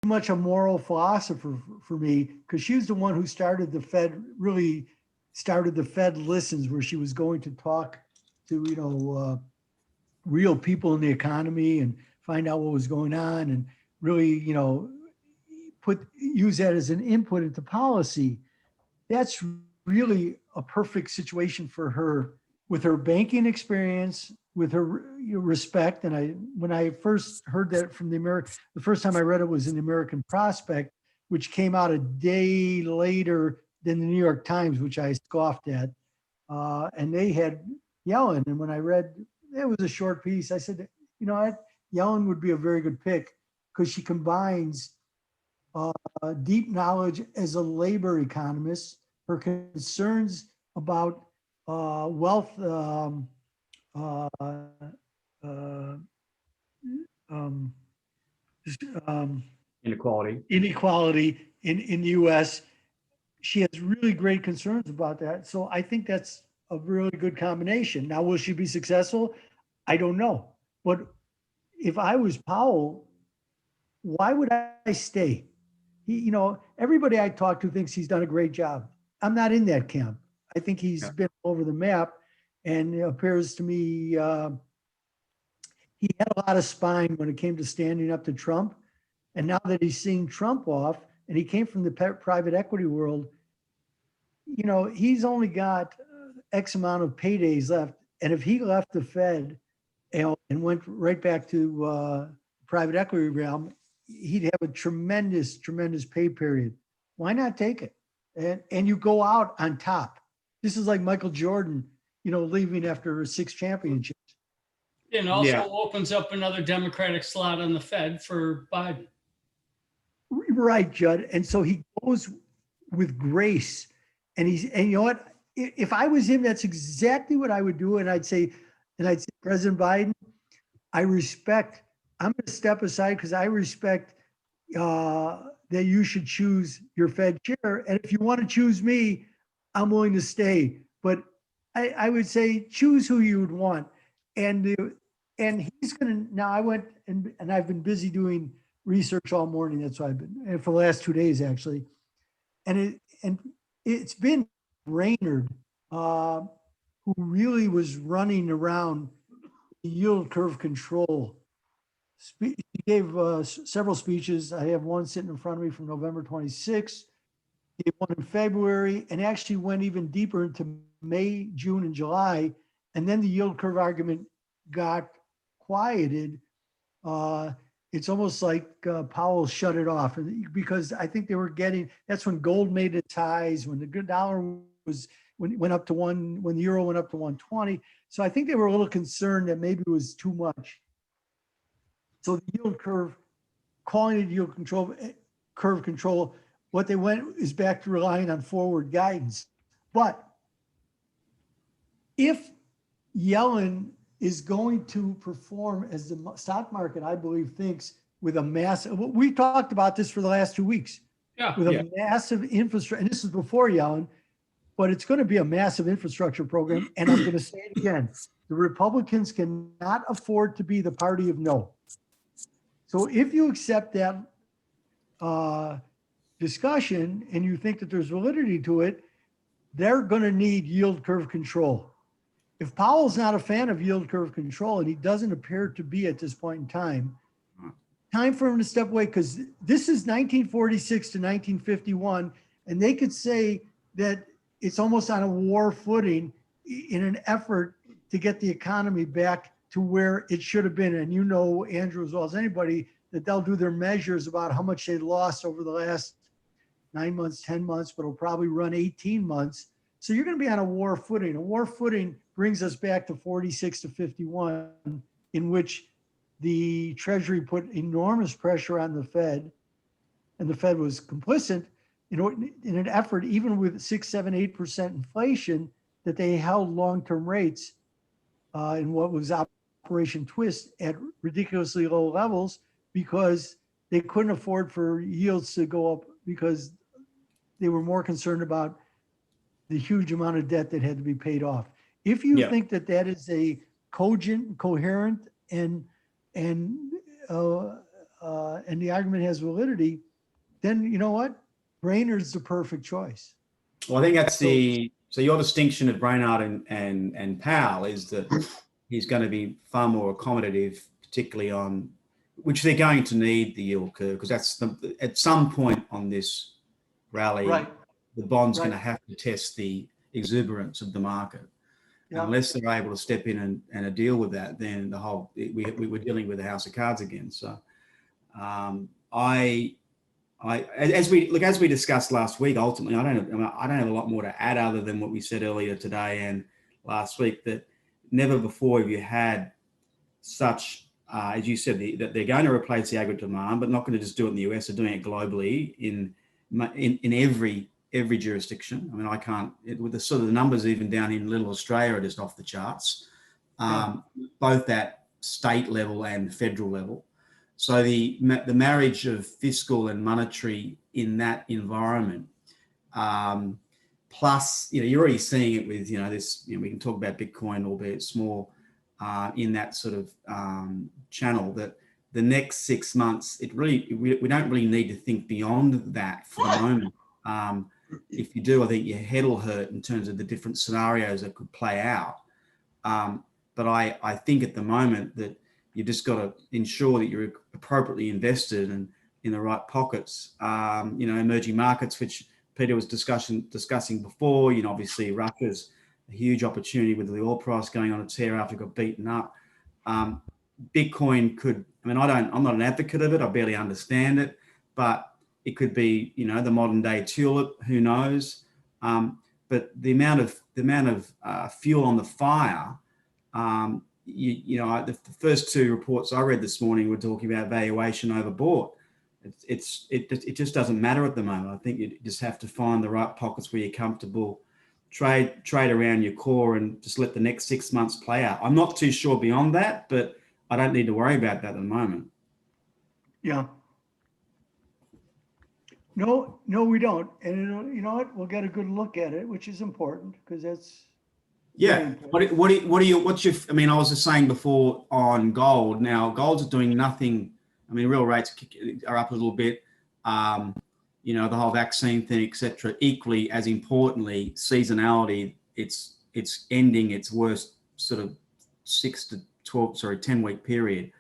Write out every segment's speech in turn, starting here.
much a moral philosopher for me, because she was the one who started the Fed, really started the Fed Listens, where she was going to talk to, real people in the economy and find out what was going on and really, use that as an input into policy. That's really a perfect situation for her with her banking experience, with her respect. And when I first heard that from the first time I read it was in the American Prospect, which came out a day later than the New York Times, which I scoffed at. And they had Yellen. And when I read, it was a short piece. I said, what? Yellen would be a very good pick because she combines deep knowledge as a labor economist, her concerns about wealth, uh, uh, um, um, Inequality. inequality in the U.S. She has really great concerns about that. So I think that's a really good combination. Now, will she be successful? I don't know. But if I was Powell, why would I stay? Everybody I talk to thinks he's done a great job. I'm not in that camp. I think he's Yeah. been all over the map, and it appears to me he had a lot of spine when it came to standing up to Trump. And now that he's seeing Trump off, and he came from the private equity world, he's only got X amount of paydays left. And if he left the Fed and went right back to private equity realm, he'd have a tremendous, tremendous pay period. Why not take it? And you go out on top. This is like Michael Jordan, leaving after 6 championships. And also Yeah. opens up another Democratic slot on the Fed for Biden. Right, Judd. And so he goes with grace. And you know what? If I was him, that's exactly what I would do. And I'd say, President Biden, I'm going to step aside because I respect that you should choose your Fed chair. And if you want to choose me, I'm willing to stay. But I would say choose who you would want. And he's going to, now I went and I've been busy doing research all morning. That's why I've been, and for the last 2 days actually. And it's been Raynard, who really was running around the yield curve control. He gave several speeches. I have one sitting in front of me from November 26th. He gave one in February and actually went even deeper into May, June, and July. And then the yield curve argument got quieted. It's almost like Powell shut it off because I think they were that's when gold made its highs, when the dollar went up to when the euro went up to 120. So I think they were a little concerned that maybe it was too much. So the yield curve, calling it yield curve control, what they went is back to relying on forward guidance. But if Yellen is going to perform as the stock market, I believe, thinks with a massive, we talked about this for the last 2 weeks, with a massive infrastructure, and this is before Yellen, but it's going to be a massive infrastructure program. And I'm going to say it again, the Republicans cannot afford to be the party of no. So if you accept that discussion and you think that there's validity to it, they're going to need yield curve control. If Powell's not a fan of yield curve control, and he doesn't appear to be at this point in time for him to step away, because this is 1946 to 1951, and they could say that it's almost on a war footing in an effort to get the economy back to where it should have been. And Andrew, as well as anybody, that they'll do their measures about how much they lost over the last 9 months, 10 months, but it'll probably run 18 months. So you're going to be on a war footing. A war footing brings us back to 46 to 51, in which the Treasury put enormous pressure on the Fed, and the Fed was complicit in an effort, even with 6, 7, 8% inflation, that they held long-term rates in what was Operation Twist at ridiculously low levels because they couldn't afford for yields to go up because they were more concerned about the huge amount of debt that had to be paid off. If you think that that is a cogent, coherent, and and the argument has validity, then you know what? Brainerd's the perfect choice. Well, I think that's so your distinction of Brainerd and Powell is that he's going to be far more accommodative, particularly on which they're going to need the yield curve, because that's at some point on this rally, Right. the bond's going to Right. have to test the exuberance of the market. Yeah. Unless they're able to step in and deal with that, then we're dealing with a house of cards again. So as we discussed last week, ultimately, I don't have a lot more to add other than what we said earlier today and last week, that never before have you had such, as you said, that they're going to replace the aggregate demand, but not going to just do it in the US, they're doing it globally in every jurisdiction. I mean, I can't, with the sort of the numbers even down in little Australia are just off the charts, both at state level and federal level. So the marriage of fiscal and monetary in that environment, plus, you're already seeing it with, this, we can talk about Bitcoin, albeit small, in that sort of channel, that the next 6 months, we don't really need to think beyond that for the moment. If you do, I think your head will hurt in terms of the different scenarios that could play out. But I think at the moment that you've just got to ensure that you're appropriately invested and in the right pockets. Emerging markets, which Peter was discussing before, obviously Russia's a huge opportunity with the oil price going on a tear after it got beaten up. Bitcoin could, I'm not an advocate of it. I barely understand it, but it could be, the modern day tulip, who knows? But the amount of fuel on the fire, the first two reports I read this morning were talking about valuation overbought. It just doesn't matter at the moment. I think you just have to find the right pockets where you're comfortable, trade around your core, and just let the next 6 months play out. I'm not too sure beyond that, but I don't need to worry about that at the moment. Yeah. No, we don't. And you know what? We'll get a good look at it, which is important because that's. Yeah. I was just saying before on gold. Now, gold's doing nothing. I mean, real rates are up a little bit. The whole vaccine thing, etc. Equally as importantly, seasonality. It's ending its worst sort of 10 week period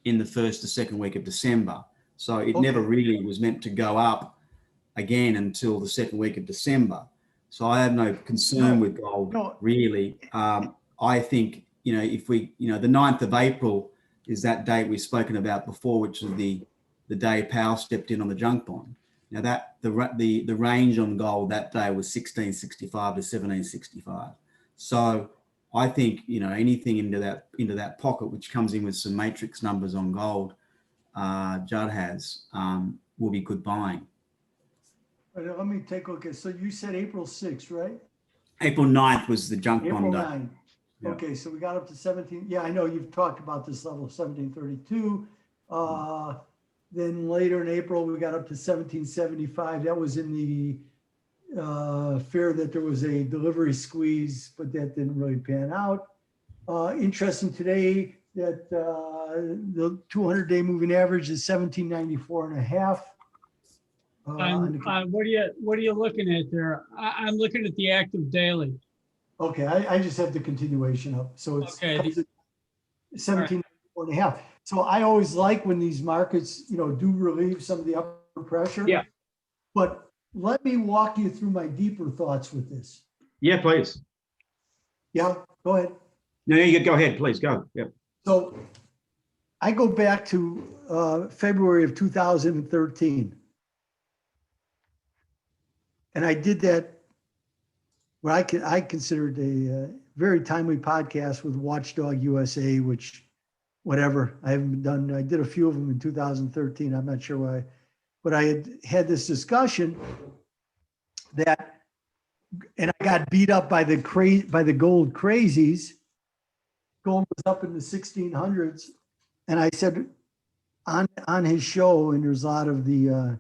in the first to second week of December. So it never really was meant to go up again until the second week of December. So I have no concern with gold, really. I think, if we, the 9th of April is that date we've spoken about before, which is the day Powell stepped in on the junk bond. Now that the range on gold that day was 1665 to 1765. So I think, anything into that pocket, which comes in with some matrix numbers on gold, Judd has, will be good buying. Let me take a look at. So you said April 6th, right? April 9th was the junk bond day. April 9th. Yeah. Okay, so we got up to 17. Yeah, I know you've talked about this level of 1732. Then later in April, we got up to 1775. That was in the fear that there was a delivery squeeze, but that didn't really pan out. Interesting today that the 200-day moving average is 1794.5. What are you looking at there? I'm looking at the active daily. Okay, I just have the continuation up. So it's 17.5. So I always like when these markets, do relieve some of the upward pressure. Yeah. But let me walk you through my deeper thoughts with this. Yeah, please. Yeah, go ahead. No, you go ahead, please go. Yeah. So I go back to February of 2013. And I did that, what I considered a very timely podcast with Watchdog USA, which whatever, I haven't done, I did a few of them in 2013. I'm not sure why, but I had this discussion that, and I got beat up by the gold crazies. Gold was up in the 1600s. And I said on his show, and there's a lot of the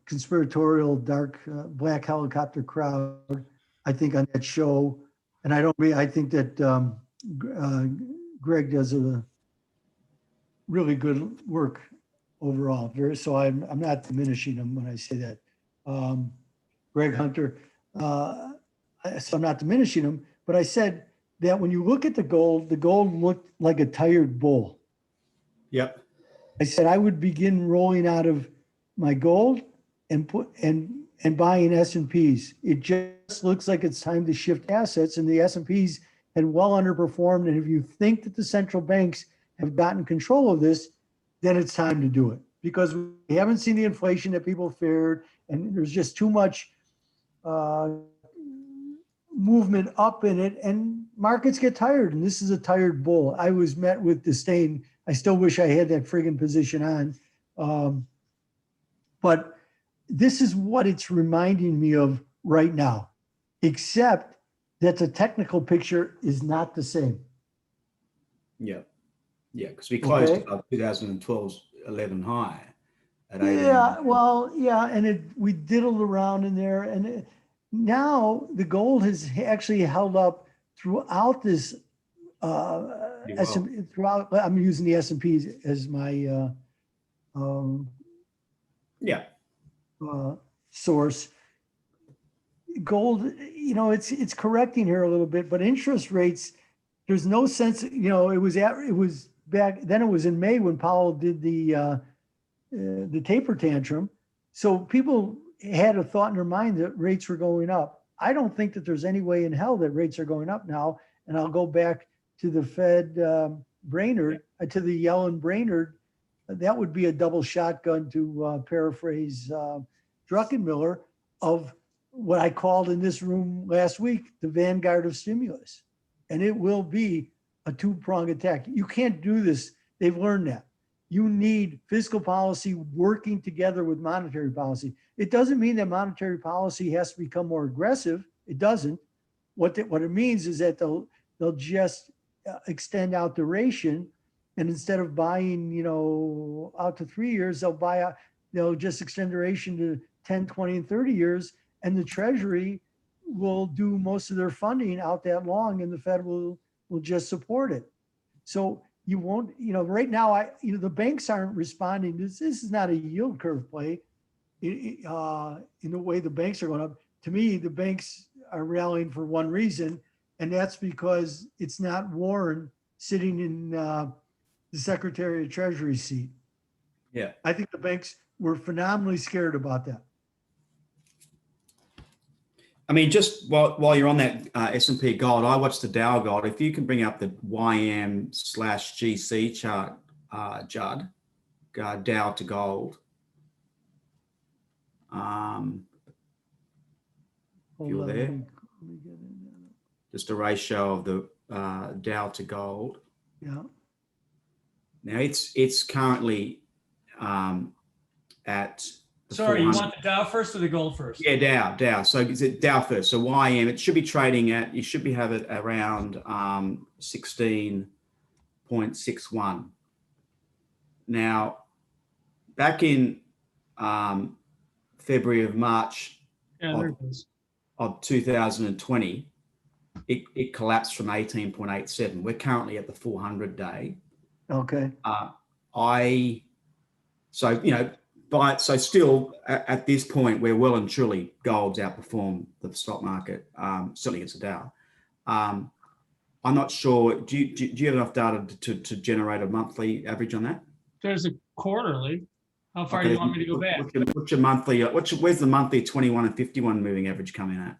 conspiratorial dark black helicopter crowd, I think, on that show. And I think that Greg does really good work overall. So I'm not diminishing them when I say that. Greg Hunter, so I'm not diminishing them, but I said that when you look at the gold looked like a tired bull. Yep. I said I would begin rolling out of my gold and buying S&Ps. It just looks like it's time to shift assets, and the S&Ps had well underperformed. And if you think that the central banks have gotten control of this, then it's time to do it, because we haven't seen the inflation that people feared, and there's just too much movement up in it, and markets get tired, and this is a tired bull. I was met with disdain. I still wish I had that friggin' position on. But this is what it's reminding me of right now, except that the technical picture is not the same. Yeah. Yeah. Because we closed Okay. above 2012's 11 high at 18. Yeah, well, yeah, and we diddled around in there, and now the gold has actually held up throughout this. Throughout, I'm using the S&P as my Yeah. source. Gold, it's correcting here a little bit, but interest rates, there's no sense. It was back then. It was in May when Powell did the taper tantrum. So people had a thought in their mind that rates were going up. I don't think that there's any way in hell that rates are going up now. And I'll go back to the Fed Brainerd, to the Yellen Brainerd. That would be a double shotgun, to paraphrase Druckenmiller, of what I called in this room last week, the vanguard of stimulus. And it will be a two-pronged attack. You can't do this. They've learned that. You need fiscal policy working together with monetary policy. It doesn't mean that monetary policy has to become more aggressive. It doesn't. What it means is that they'll just extend out duration, and instead of buying, out to 3 years, they'll just extend duration to 10, 20, and 30 years, and the Treasury will do most of their funding out that long, and the Fed will just support it. So you won't, right now, the banks aren't responding. This is not a yield curve play in the way the banks are going up. To me, the banks are rallying for one reason, and that's because it's not Warren sitting in the Secretary of Treasury seat. Yeah. I think the banks were phenomenally scared about that. I mean, just while you're on that S&P gold, I watched the Dow gold. If you can bring up the YM/GC chart, Judd, Dow to gold. If you're there, just a ratio of the Dow to gold. Yeah. Now it's currently at. Sorry, you want the Dow first or the gold first? Yeah, Dow. So is it Dow first? So YM, it should be trading at, you should have it around 16.61. Now, back in February of March of 2020, it collapsed from 18.87. We're currently at the 400 day. Okay. So still at this point, we're well and truly gold's outperformed the stock market, certainly against the Dow. I'm not sure. Do you have enough data to generate a monthly average on that? There's a quarterly. How far do you want me to go back? What's your monthly? Where's the monthly 21 and 51 moving average coming at?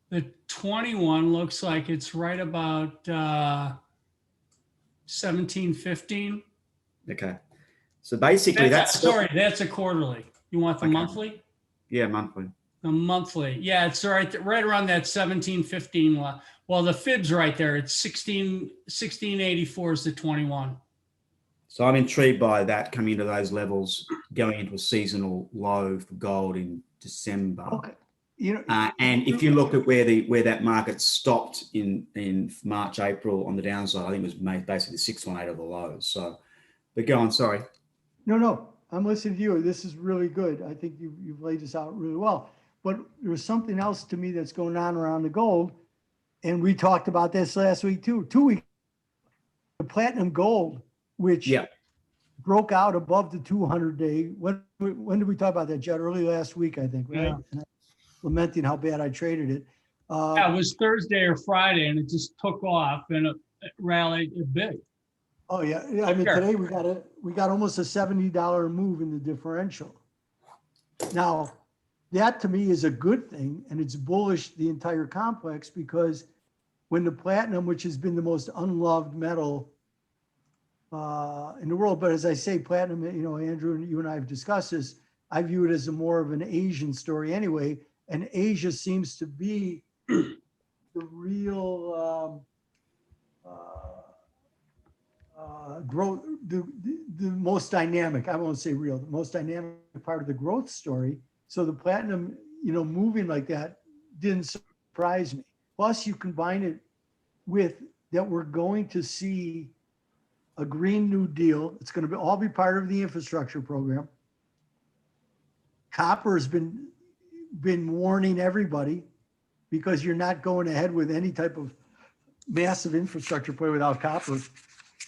The 21 looks like it's right about 1715. Okay. So basically that's that's a quarterly. You want the monthly? Yeah, monthly. The monthly. Yeah, it's right around that 1715. Well, the fib's right there. It's 1684 is the 21. So I'm intrigued by that coming into those levels, going into a seasonal low for gold in December. Okay. And if you look at where that market stopped in March, April on the downside, I think it was basically 618 of the lows. So, but go on, sorry. No, I'm listening to you. This is really good. I think you've laid this out really well. But there's something else to me that's going on around the gold, and we talked about this last week too, 2 weeks, the platinum gold, which Yeah. broke out above the 200-day. When did we talk about that, Judd? Early last week, I think, right? Yeah. And I'm lamenting how bad I traded it. Yeah, it was Thursday or Friday, and it just took off and it rallied a bit. Oh yeah, I mean, Sure. today we got almost a $70 move in the differential. Now, that to me is a good thing, and it's bullish the entire complex, because when the platinum, which has been the most unloved metal in the world, but as I say, platinum, you know, Andrew and you and I have discussed this, I view it as a more of an Asian story anyway, and Asia seems to be the real growth, the most dynamic, I won't say real, the most dynamic part of the growth story. So the platinum, you know, moving like that didn't surprise me. Plus you combine it with that we're going to see a Green New Deal. It's going to be all be part of the infrastructure program. Copper has been warning everybody, because you're not going ahead with any type of massive infrastructure play without copper.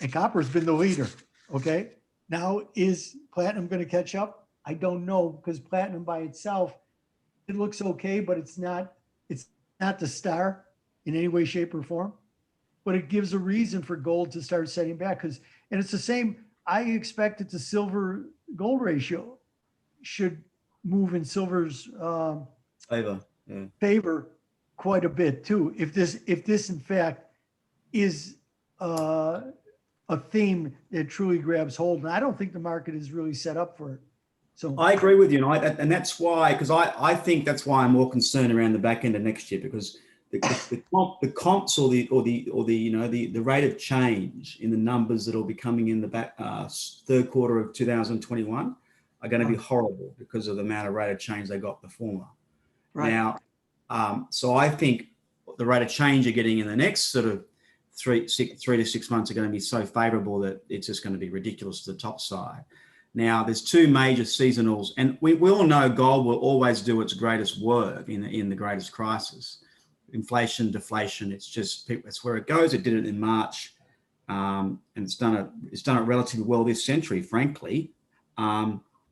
And copper's been the leader. Okay. Now, is platinum going to catch up? I don't know, because platinum by itself, it looks okay, but it's not the star in any way, shape, or form. But it gives a reason for gold to start setting back. And it's the same. I expect that the silver gold ratio should move in silver's favor quite a bit too. If this in fact is a theme that truly grabs hold. And I don't think the market is really set up for it. So I agree with you, and that's why, because I think that's why I'm more concerned around the back end of next year, because the comps or the you know the rate of change in the numbers that will be coming in the back third quarter of 2021 are going to be horrible because of the amount of rate of change they got before. Right. Now, so I think the rate of change you're getting in the next sort of 3 to 6 months are going to be so favorable that it's just going to be ridiculous to the top side. Now, there's two major seasonals, and we all know gold will always do its greatest work in the greatest crisis. Inflation, deflation, it's where it goes. It did it in March, and it's done it relatively well this century, frankly,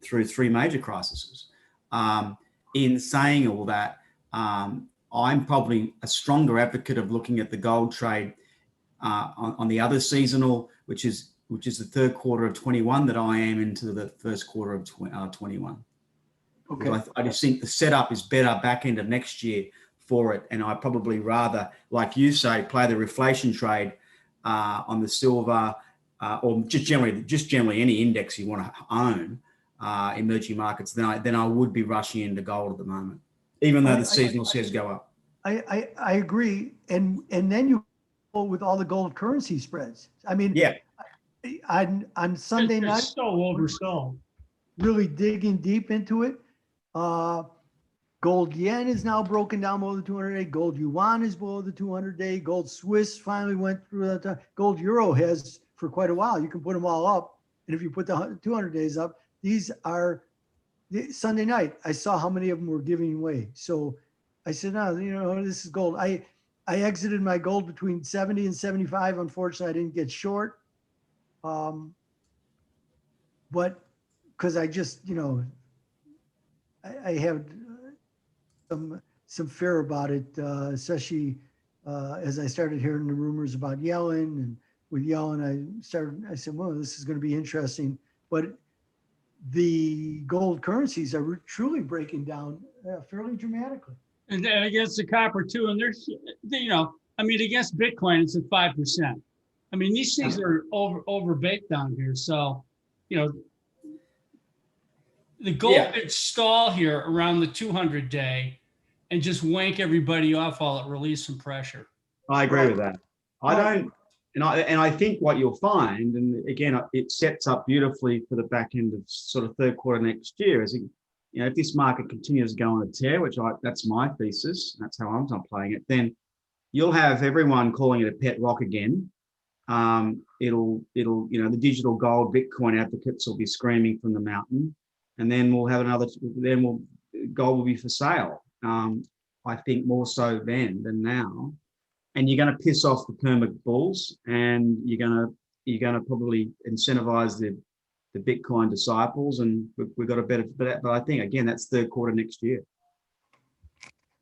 through three major crises. In saying all that, I'm probably a stronger advocate of looking at the gold trade on the other seasonal, which is the third quarter of 21, that I am into the first quarter of 21. Okay. I just think the setup is better back end of next year for it, and I probably rather, like you say, play the reflation trade on the silver or just generally any index you want to own, emerging markets. Then I would be rushing into gold at the moment, even though the seasonal says go up. I agree, and then you go with all the gold currency spreads. I mean, yeah. On Sunday night, so oversold. Really digging deep into it. Gold yen is now broken down below the 200-day. Gold yuan is below the 200-day. Gold Swiss finally went through that time. Gold euro has for quite a while. You can put them all up, and if you put the 200 days up, these are Sunday night. I saw how many of them were giving away. So I said, no, you know, this is gold. I exited my gold between 70 and 75. Unfortunately, I didn't get short. But because I just, you know, I have some fear about it, especially as I started hearing the rumors about Yellen, and with Yellen, I said, well, this is going to be interesting. But the gold currencies are truly breaking down fairly dramatically. And against the copper too. And there's, you know, I mean, against Bitcoin, it's at 5%. I mean, these things are overbaked down here. So, you know, the gold could stall here around the 200-day and just wank everybody off while it releases some pressure. I agree with that. I think what you'll find, and again, it sets up beautifully for the back end of sort of third quarter next year, is, you know, if this market continues to go on a tear, which that's my thesis, that's how I'm playing it, then you'll have everyone calling it a pet rock again. It'll, you know, the digital gold Bitcoin advocates will be screaming from the mountain, and then we'll have gold will be for sale. I think more so then than now. and you're going to piss off the perma bulls, and you're going to probably incentivize the Bitcoin disciples, and we've got a better. But I think again, that's third quarter next year.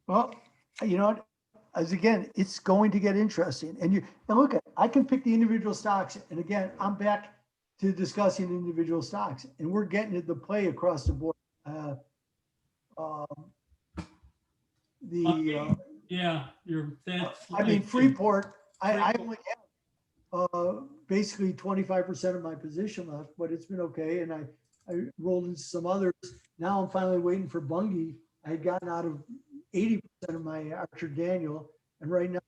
Well, you know what? As again, it's going to get interesting. And look, I can pick the individual stocks. And again, I'm back to discussing individual stocks, and we're getting it the play across the board. Yeah, you're that. I mean, Freeport, I only have basically 25% of my position left, but it's been okay. And I rolled into some others. Now I'm finally waiting for Bungie. I had gotten out of 80% of my Archer Daniel, and right now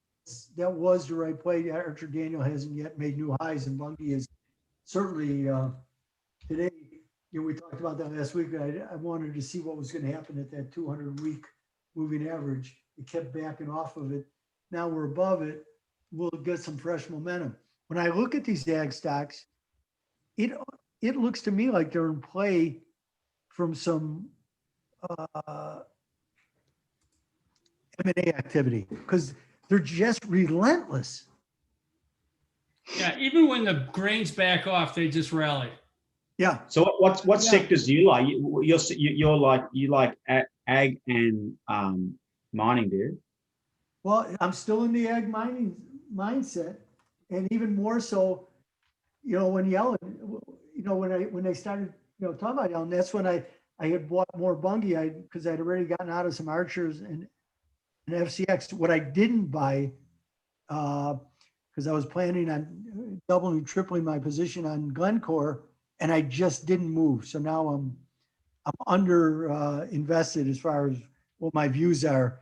that was the right play. Archer Daniel hasn't yet made new highs, and Bungie is certainly today. You know, we talked about that last week. I wanted to see what was going to happen at that 200-week moving average. It kept backing off of it. Now we're above it. We'll get some fresh momentum. When I look at these ag stocks, it looks to me like they're in play from some M&A activity, because they're just relentless. Yeah, even when the grains back off, they just rally. Yeah. So what sectors do you like? You like ag and mining, dude. Well, I'm still in the ag mining mindset, and even more so, you know, when Yellen, you know, when they started, you know, talking about Yellen, that's when I had bought more Bungie, because I'd already gotten out of some Archers and FCX. What I didn't buy, because I was planning on doubling, tripling my position on Glencore, and I just didn't move. So now I'm under invested as far as what my views are.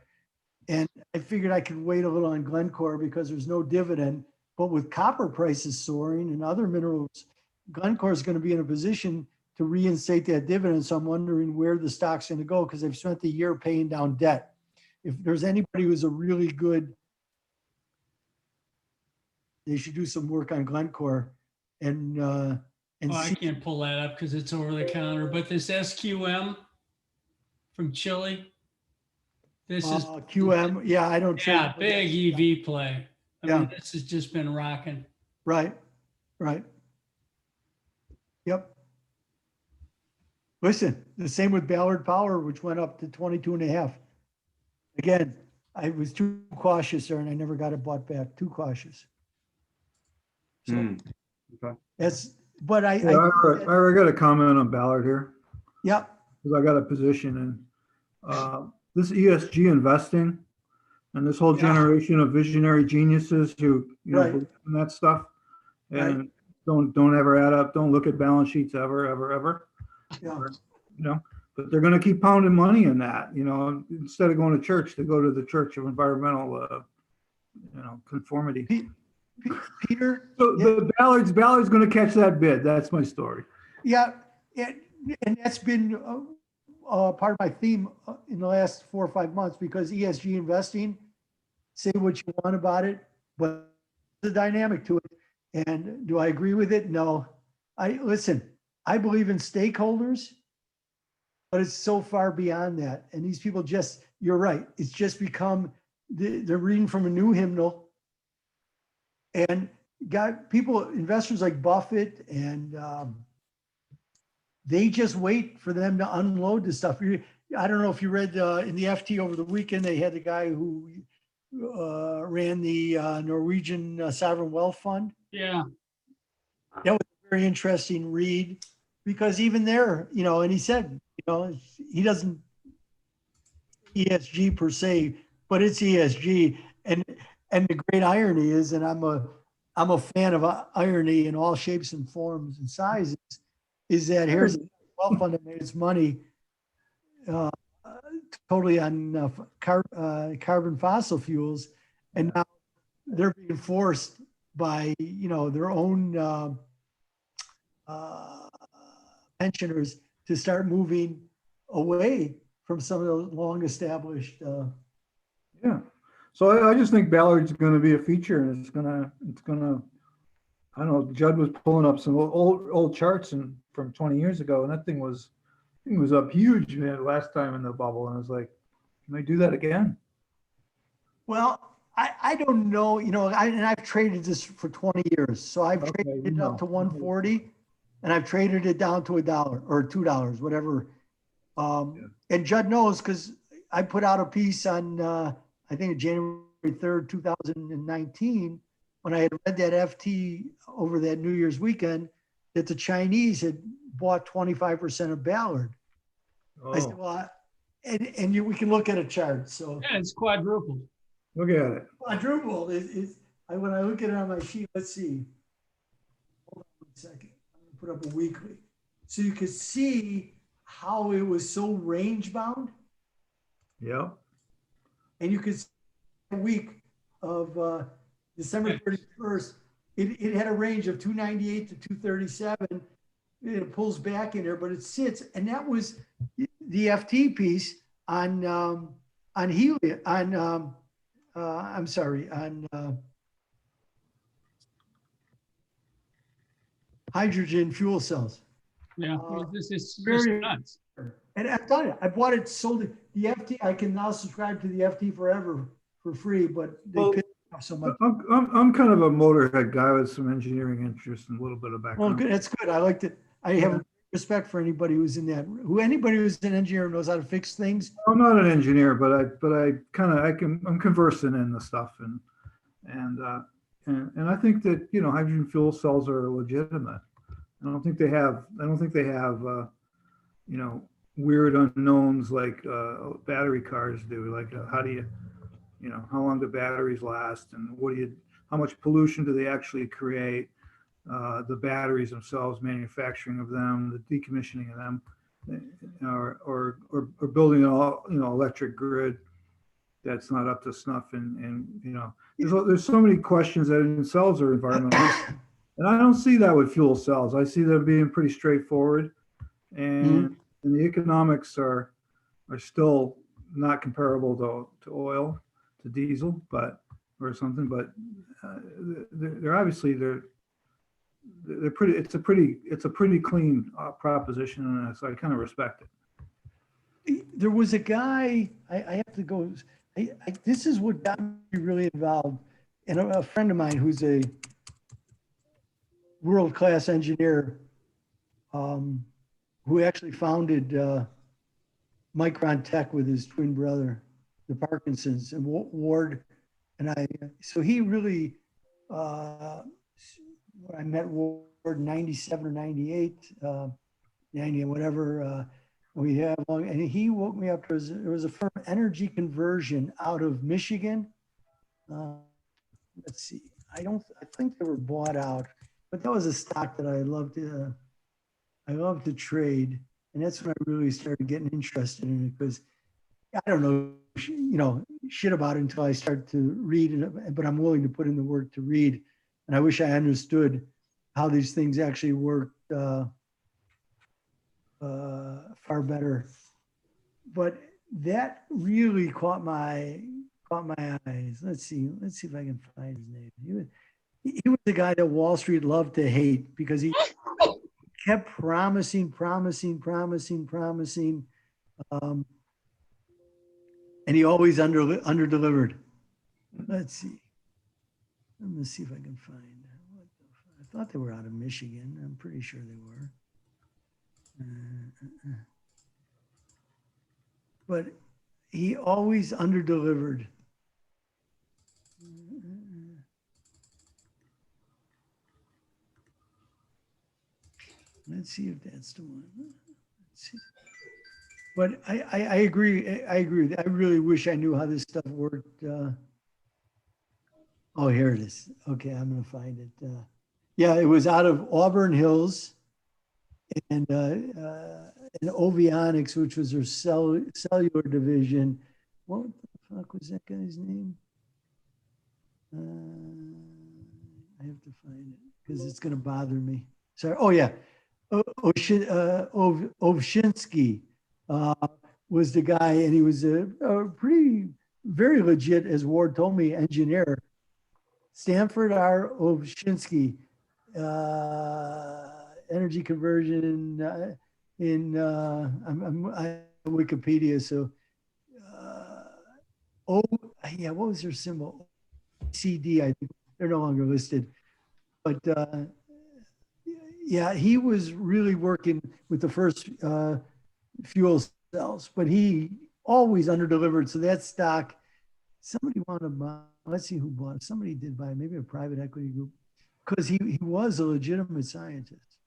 And I figured I could wait a little on Glencore because there's no dividend. But with copper prices soaring and other minerals, Glencore is going to be in a position to reinstate that dividend. So I'm wondering where the stock's going to go, because they've spent the year paying down debt. If there's anybody who's a really good, they should do some work on Glencore and I see. can't pull that up because it's over the counter. But this SQM from Chile, this is QM. Yeah, I don't. yeah, big EV play. I mean, this has just been rocking. Right. Yep. Listen, the same with Ballard Power, which went up to 22.5. Again, I was too cautious there, and I never got it bought back. Too cautious. So Okay. that's. But I got a comment on Ballard here. Yeah. Because I got a position in this ESG investing and this whole generation of visionary geniuses who, you know, believe in that stuff and don't ever add up. Don't look at balance sheets ever. Yeah. You know, but they're going to keep pounding money in that, you know, instead of going to church, they go to the Church of Environmental, conformity. Peter. So the Ballard's going to catch that bid. That's my story. Yeah. And that's been part of my theme in the last 4 or 5 months, because ESG investing, say what you want about it, but the dynamic to it. And do I agree with it? No. I believe in stakeholders, but it's so far beyond that. And these people you're right. It's just become, they're reading from a new hymnal. And got people, investors like Buffett, and they just wait for them to unload the stuff. I don't know if you read in the FT over the weekend, they had the guy who ran the Norwegian Sovereign Wealth Fund. Yeah. That was a very interesting read, because even there, you know, and he said, you know, he doesn't ESG per se, but it's ESG. And the great irony is, and I'm a fan of irony in all shapes and forms and sizes, is that here's a wealth fund that made its money totally on carbon fossil fuels, and now they're being forced by, you know, their own pensioners to start moving away from some of those long established. Yeah. So I just think Ballard's going to be a feature, and it's going to, I don't know, Judd was pulling up some old charts from 20 years ago, and that thing was up huge, man, last time in the bubble. And I was like, can they do that again? Well, I don't know, and I've traded this for 20 years. So I've Okay, traded you it up know. to 140 and I've traded it down to $1 or $2, whatever. And Judd knows because I put out a piece on, I think January 3rd, 2019, when I had read that FT over that New Year's weekend, that the Chinese had bought 25% of Ballard. I said, Oh, well, we can look at a chart. So Yeah, it's quadrupled. look at it. quadruple when I look at it on my sheet, let's see. Hold on 1 second. I'm gonna put up a weekly. So you can see how it was so range bound. Yeah. And you could see a week of December 31st, it had a range of 298 to 237. It pulls back in there, but it sits. And that was the FT piece on helium, I'm sorry, on hydrogen fuel cells. Yeah, this is just Very, nuts. and I've done it. I bought it, sold it. The FT, I can now subscribe to the FT forever for free, but they Well, piss me off so much. I'm kind of a motorhead guy with some engineering interest and a little bit of Well, background. good. That's good. I liked it. I have respect for anybody who's in that. Anybody who's an engineer knows how to fix things. I'm not an engineer, but I'm conversant in the stuff and I think that, hydrogen fuel cells are legitimate. I don't think they have, weird unknowns like battery cars do. Like, how do how long do batteries last, and how much pollution do they actually create? The batteries themselves, manufacturing of them, the decommissioning of them, or building an electric grid that's not up to snuff, and there's so many questions that in themselves are environmental. And I don't see that with fuel cells. I see them being pretty straightforward, and the economics are still not comparable to oil, to diesel, or something. But they're obviously they're pretty. It's a pretty clean proposition, and so I kind of respect it. There was a guy. I have to go. This is what got me really involved. And a friend of mine who's a world-class engineer, who actually founded Micron Tech with his twin brother, the Parkinsons, and Ward and I. So he really, I met Ward in 97 or 98, 90 whatever. We have, and he woke me up. There was a firm, Energy Conversion, out of Michigan. Let's see. I think they were bought out, but that was a stock that I loved to trade. And that's when I really started getting interested in it, because I don't know, shit about it until I start to read, but I'm willing to put in the work to read. And I wish I understood how these things actually worked far better. But that really caught my eyes. Let's see if I can find his name. He was the guy that Wall Street loved to hate, because he kept promising, and he always under-delivered. Let's see. Let me see if I can find. I thought they were out of Michigan. I'm pretty sure they were. But he always under-delivered. Let's see if that's the one. Let's see. But I agree. I agree. I really wish I knew how this stuff worked. Oh, here it is. Okay, I'm going to find it. Yeah, it was out of Auburn Hills, and Ovionics, which was their cellular division. What the fuck was that guy's name? I have to find it because it's going to bother me. Sorry. Oh, yeah. Ovshinsky was the guy, and he was a pretty, very legit, as Ward told me, engineer. Stanford R. Ovshinsky, energy conversion I'm Wikipedia. So, what was their symbol? CD, I think they're no longer listed. But yeah, he was really working with the first fuel cells, but he always underdelivered. So that stock, somebody wanted to buy, let's see who bought it. Somebody did buy, maybe a private equity group, because he was a legitimate scientist.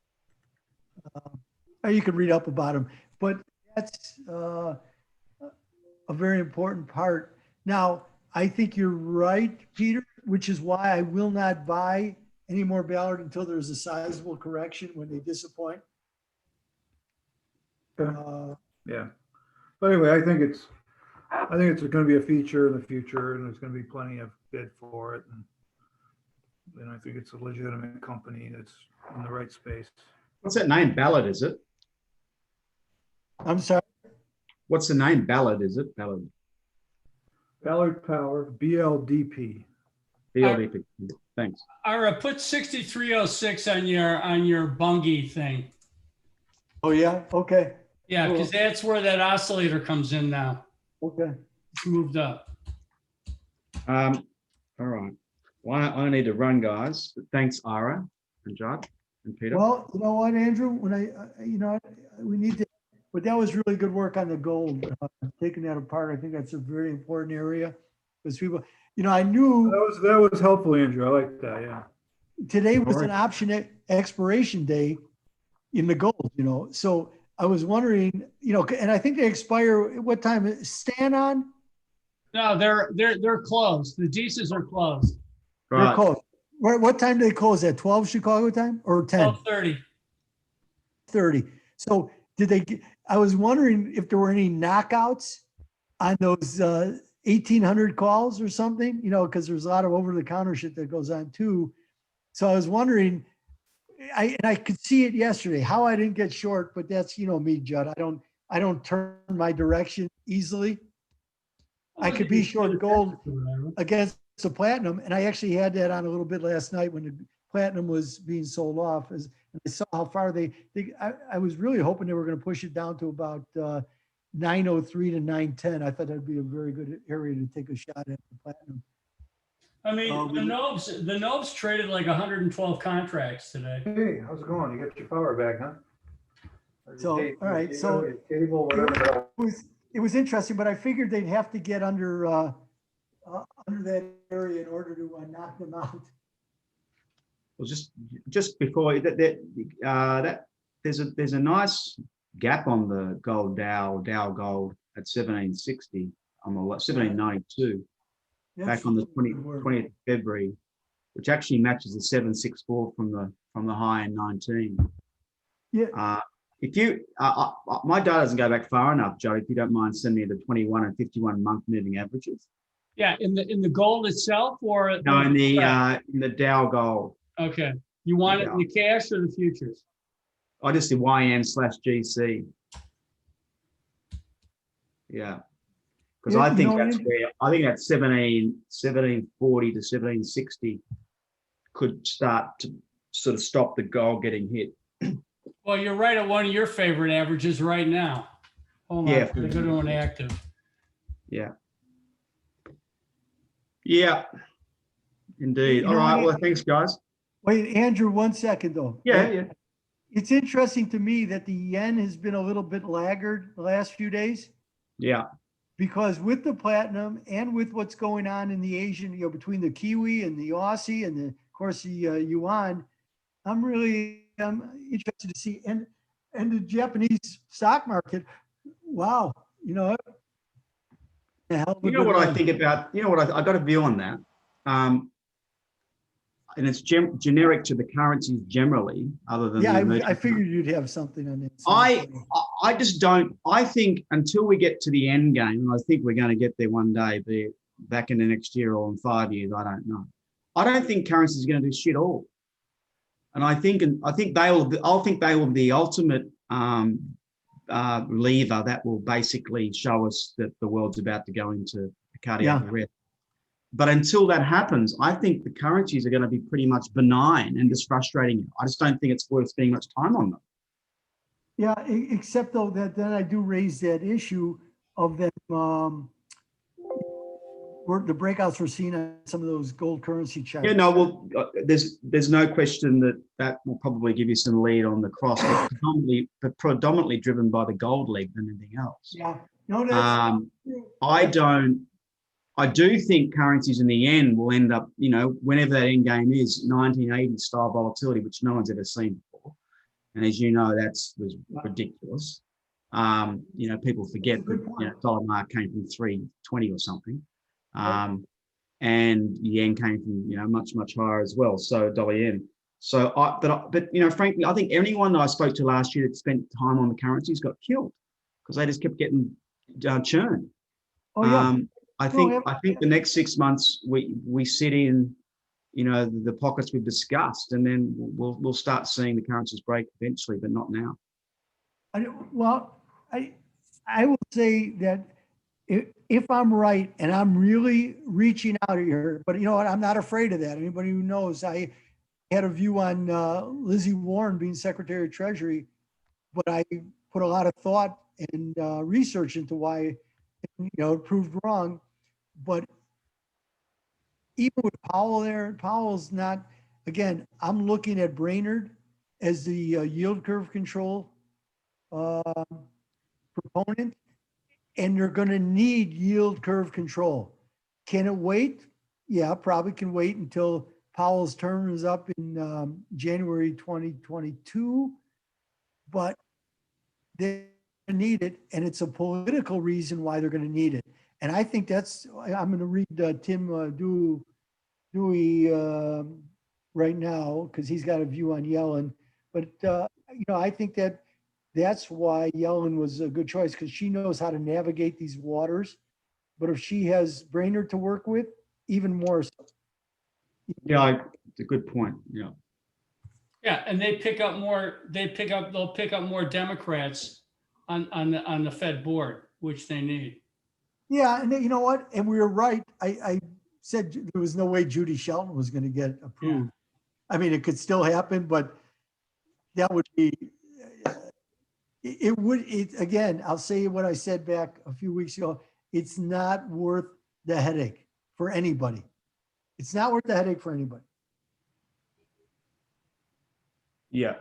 You can read up about him, but that's a very important part. Now, I think you're right, Peter, which is why I will not buy any more Ballard until there's a sizable correction when they disappoint. Yeah. But anyway, I think it's going to be a feature in the future, and there's going to be plenty of bid for it. And I think it's a legitimate company that's in the right space. What's that name? Ballard, is it? I'm sorry. What's the name? Ballard, is it? Ballard. Ballard Power, BLDP. BLDP. Thanks. Ira, put 6306 on your Bungie thing. Oh yeah. Okay. Yeah, Cool. because that's where that oscillator comes in now. Okay. It's moved up. All right. Well, I need to run, guys. But thanks, Ira and Judd and Peter. Well, you know what, Andrew? When we need to, but that was really good work on the gold, taking that apart. I think that's a very important area because people, I knew That was helpful, Andrew. I like that. Yeah. today was an option expiration day in the gold, so I was wondering, and I think they expire at what time? Stand on? No, they're closed. The DCs are closed. They're Right. closed. What time do they close? At 12 Chicago time or 10? 12:30. 30. So I was wondering if there were any knockouts on those 1,800 calls or something, because there's a lot of over-the-counter shit that goes on too. So I was wondering, I could see it yesterday, how I didn't get short, but that's, me, Judd. I don't turn my direction easily. I could be short gold against the platinum, and I actually had that on a little bit last night when the platinum was being sold off. And I saw how far I was really hoping they were going to push it down to about 903 to 910. I thought that'd be a very good area to take a shot at the platinum. I mean, the Nobes traded like 112 contracts today. Hey, how's it going? You got your power back, huh? So, all right. So Cable, whatever. it was interesting, but I figured they'd have to get under that area in order to knock them out. Well, just before that, there's a nice gap on the gold Dow gold at 1760 on the 1792 back on the 20th of February, which actually matches the 764 from the high in 19. Yeah. If you, my data doesn't go back far enough, Joe. If you don't mind sending me the 21 and 51 month moving averages. Yeah, in the gold itself, or No, in the Dow gold. Okay, you want it in the cash or the futures? I just did YM/GC. Yeah, because I think that's where I think that 1740 to 1760 could start to sort of stop the gold getting hit. Well, you're right at one of your favorite averages right now. Hold on, Yeah. I'm gonna go to an active. Yeah. Yeah. Indeed. All right. Well, thanks, guys. Wait, Andrew, 1 second though. Yeah. It's interesting to me that the yen has been a little bit laggard the last few days. Yeah. Because with the platinum and with what's going on in the Asian, between the Kiwi and the Aussie and of course the yuan, I'm interested to see, and the Japanese stock market. Wow, what I think about. I got a view on that, and it's generic to the currencies generally, other than I figured you'd have something on this. I just don't. I think until we get to the end game, and I think we're going to get there one day, be it back in the next year or in 5 years, I don't know. I don't think currency is going to do shit all. And I think they will be the ultimate lever that will basically show us that the world's about to go into a cardiac arrest. But until that happens, I think the currencies are going to be pretty much benign and just frustrating. I just don't think it's worth spending much time on them. Yeah, except though that then I do raise that issue of them. the breakouts we're seeing on some of those gold currency charts. Yeah, no, well, there's no question that will probably give you some lead on the cross, but predominantly driven by the gold leg than anything else. Yeah, no, that's I do think currencies in the end will end up, whenever that end game is, 1980 style volatility, which no one's ever seen before. And as you know, was ridiculous. People forget that dollar mark came from 320 or something. And the yen came from, much, much higher as well. So dollar yen. So, frankly, I think anyone that I spoke to last year that spent time on the currencies got killed because they just kept getting churned. Oh, yeah. I think the next 6 months we sit in, the pockets we've discussed, and then we'll start seeing the currencies break eventually, but not now. I will say that if I'm right, and I'm really reaching out here, but you know what? I'm not afraid of that. Anybody who knows, I had a view on Lizzie Warren being Secretary of Treasury, but I put a lot of thought and research into why, it proved wrong. But even with Powell there, Powell's not, again, I'm looking at Brainerd as the yield curve control proponent, and they're going to need yield curve control. Can it wait? Yeah, probably can wait until Powell's term is up in January 2022, but they need it, and it's a political reason why they're going to need it. And I think I'm going to read Tim Dewey right now because he's got a view on Yellen. But, I think that's why Yellen was a good choice, because she knows how to navigate these waters. But if she has Brainerd to work with, even more so. Yeah, it's a good point. Yeah. Yeah, and they'll pick up more Democrats on the Fed board, which they need. Yeah, and you know what? And we were right. I said there was no way Judy Shelton was going to get approved. Yeah. I mean, it could still happen, but that would be, again, I'll say what I said back a few weeks ago. It's not worth the headache for anybody. It's not worth the headache for anybody. Yeah.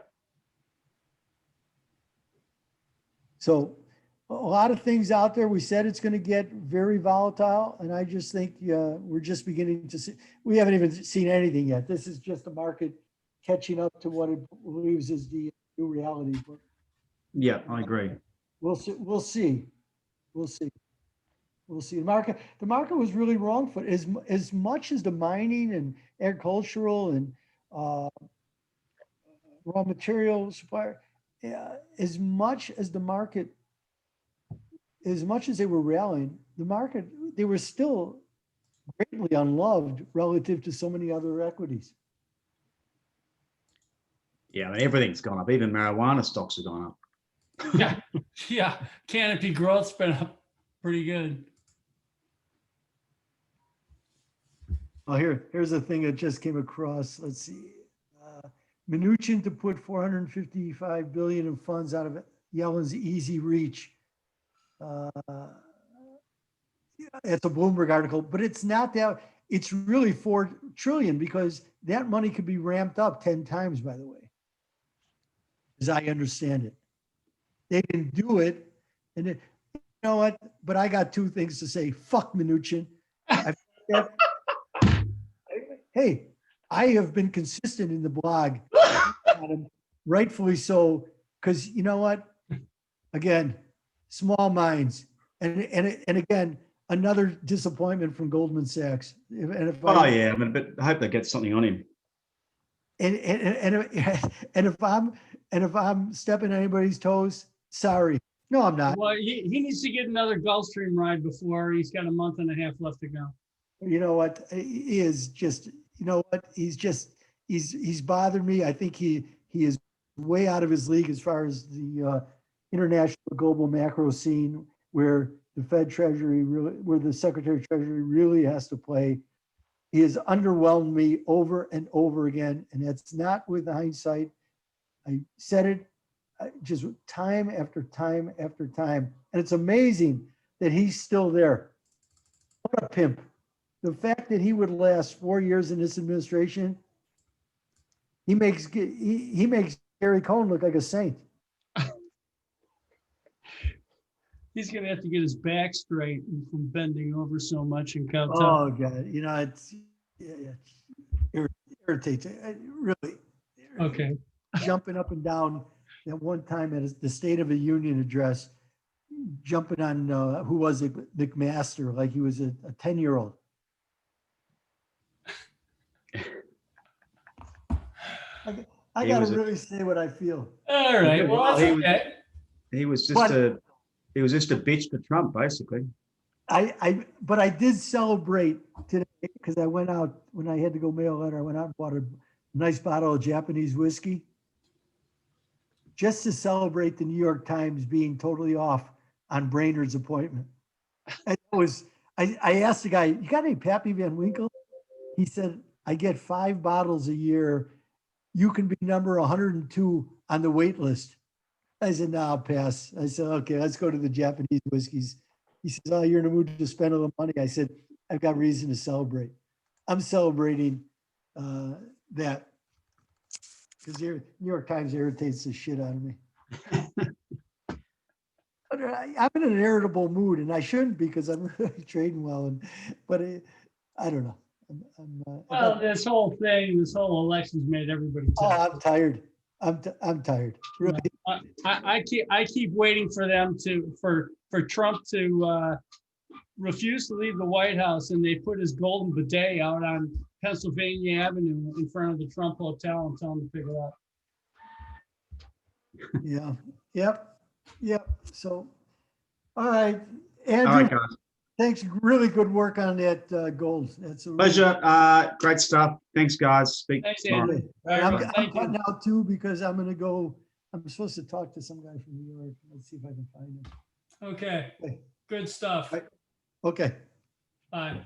So a lot of things out there. We said it's going to get very volatile, and I just think we're just beginning to see. We haven't even seen anything yet. This is just the market catching up to what it believes is the new reality. But yeah, I agree. We'll see. We'll see. The market was really wrong for as much as the mining and agricultural and raw material supplier. As much as they were rallying, the market, they were still greatly unloved relative to so many other equities. Yeah, I mean, everything's gone up. Even marijuana stocks have gone up. Yeah. Canopy growth's been up pretty good. Oh, here's the thing that just came across. Let's see. Mnuchin to put $455 billion in funds out of Yellen's easy reach. It's a Bloomberg article, but it's not that. It's really $4 trillion, because that money could be ramped up 10 times, by the way, as I understand it. They didn't do it. And you know what? But I got two things to say. Fuck Mnuchin. Hey, I have been consistent in the blog, rightfully so, because you know what? Again, small minds, and again, another disappointment from Goldman Sachs. But I hope they get something on him. And if I'm stepping on anybody's toes, sorry. No, I'm not. Well, he needs to get another Gulfstream ride before he's got a month and a half left to go. You know what? He is just, you know what? He's bothered me. I think he is way out of his league as far as the international global macro scene, where the Fed Treasury where the Secretary of Treasury really has to play. He has underwhelmed me over and over again, and that's not with hindsight. I said it just time after time after time, and it's amazing that he's still there. What a pimp. the fact that he would last 4 years in this administration, he makes Gary Cohn look like a saint. He's gonna have to get his back straight from bending over so much in Caltech. Oh God, it's irritates. Really Okay. jumping up and down at one time at the State of the Union address, jumping on who was it, McMaster, like he was a 10-year-old. I He got to was a- really say what I feel. All right. Well, that's He was- okay. He was But- just a bitch to Trump, basically. But I did celebrate today because I went out when I had to go mail a letter. I went out and bought a nice bottle of Japanese whiskey just to celebrate the New York Times being totally off on Brainerd's appointment. And I asked the guy, "You got any Pappy Van Winkle?" He said, "I get 5 bottles a year. You can be number 102 on the wait list." I said, "No, I'll pass." I said, "Okay, let's go to the Japanese whiskeys." He says, "Oh, you're in a mood to spend a little money." I said, "I've got reason to celebrate." I'm celebrating that because the New York Times irritates the shit out of me. But I'm in an irritable mood, and I shouldn't because I'm really trading well. But I don't know. Well, this whole election's made everybody tired. I'm tired. I'm tired. Really. I keep waiting for them for Trump to refuse to leave the White House, and they put his golden bidet out on Pennsylvania Avenue in front of the Trump Hotel and tell him to pick it up. Yeah. Yep. So, all right, All Andrew. right, guys. Thanks. Really good work on that gold. That's a Pleasure. Great stuff. Thanks, guys. Speak Thanks, tomorrow. Andrew. And All I'm right, thank you. cutting out too because I'm going to go. I'm supposed to talk to some guy from New York. Let's see if I can find him. Okay, Okay. good stuff. Okay. Bye.